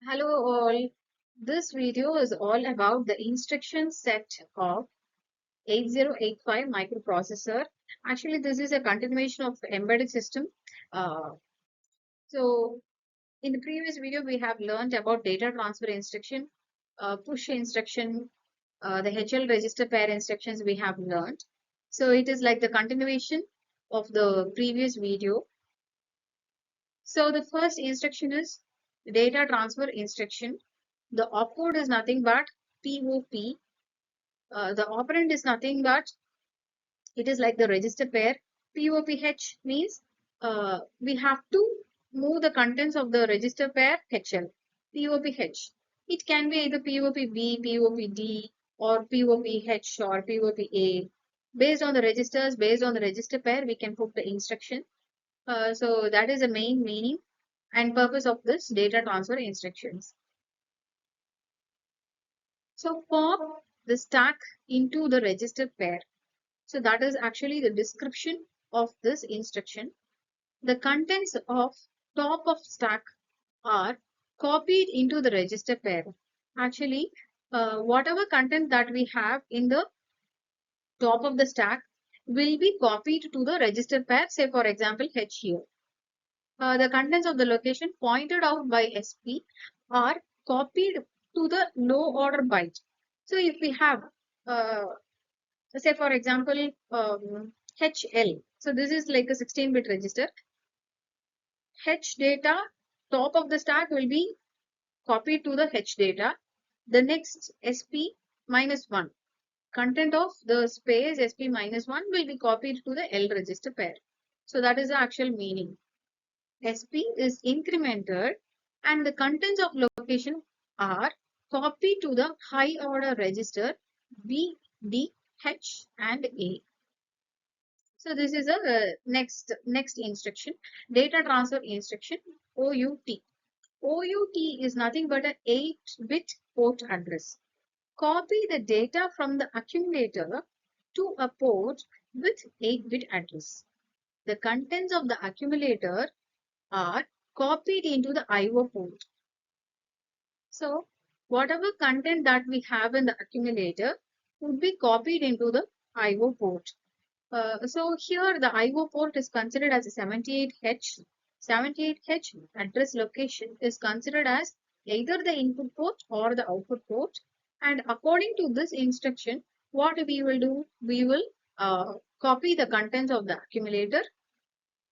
Hello all. This video is all about the instruction set of 8085 microprocessor. Actually, this is a continuation of embedded system. Uh, so, in the previous video, we have learned about data transfer instruction, push instruction, the HL register pair instructions we have learned. So, it is like the continuation of the previous video. So, the first instruction is data transfer instruction. The opcode is nothing but POP. The operand is nothing but it is like the register pair. POPH means we have to move the contents of the register pair HL. POPH. It can be either POPB, POPD, or POPH or POPA. Based on the registers, based on the register pair, we can put the instruction. So that is the main meaning and purpose of this data transfer instructions. So pop the stack into the register pair. So that is actually the description of this instruction. The contents of top of stack are copied into the register pair. Actually, whatever content that we have in the top of the stack will be copied to the register pair. Say for example, H here. The contents of the location pointed out by SP are copied to the low order byte. So if we have say for example HL. So this is like a 16-bit register. H data top of the stack will be copied to the H data. The next SP minus 1. Content of the space SP minus 1 will be copied to the L register pair. So that is the actual meaning. SP is incremented and the contents of location are copied to the high order register B, D, H and A. So this is a next instruction, data transfer instruction, OUT. OUT is nothing but an 8-bit port address. Copy the data from the accumulator to a port with 8-bit address. The contents of the accumulator are copied into the IO port. So whatever content that we have in the accumulator would be copied into the IO port. So here the IO port is considered as a 78H. 78H address location is considered as either the input port or the output port. And according to this instruction, what we will do, we will copy the contents of the accumulator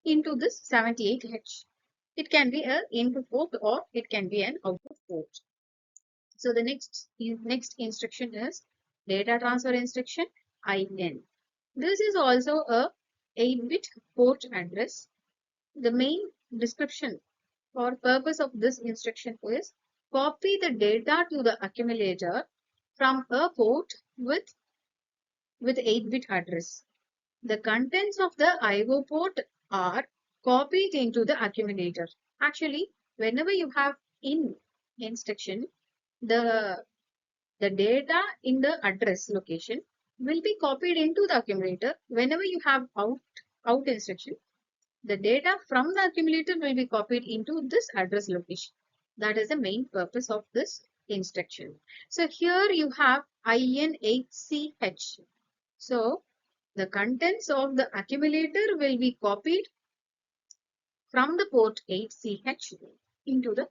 into this 78H. It can be an input port or it can be an output port. So the next instruction is data transfer instruction IN. This is also a 8-bit port address. The main description or purpose of this instruction is copy the data to the accumulator from a port with 8-bit address. The contents of the IO port are copied into the accumulator. Actually, whenever you have in instruction, the data in the address location will be copied into the accumulator. Whenever you have out instruction, the data from the accumulator will be copied into this address location. That is the main purpose of this instruction. So here you have IN8CH. So the contents of the accumulator will be copied from the port 8CH into the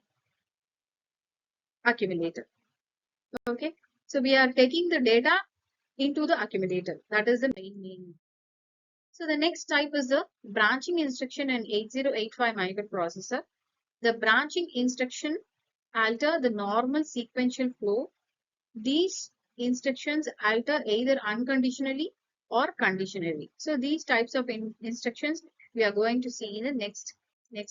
accumulator. Okay. So we are taking the data into the accumulator. That is the main meaning. So the next type is the branching instruction in 8085 microprocessor. The branching instruction alter the normal sequential flow. These instructions alter either unconditionally or conditionally. So these types of instructions we are going to see in the next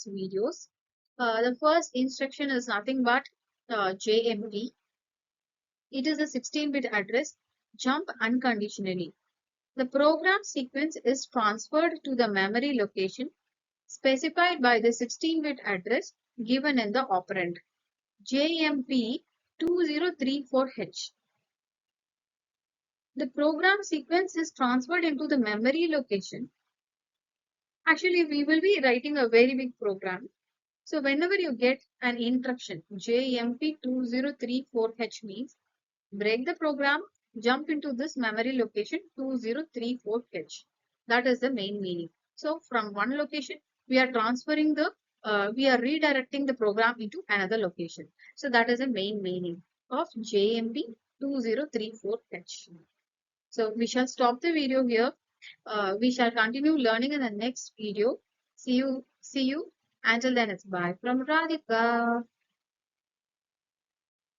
videos. The first instruction is nothing but JMP. It is a 16-bit address, jump unconditionally. The program sequence is transferred to the memory location specified by the 16-bit address given in the operand JMP 2034H. The program sequence is transferred into the memory location. Actually, we will be writing a very big program. So whenever you get an instruction JMP2034H means break the program, jump into this memory location 2034H. That is the main meaning. So from one location, we are transferring we are redirecting the program into another location. So that is the main meaning of JMP 2034H. So we shall stop the video here. We shall continue learning in the next video. See you. Until then, it's bye from Radhika.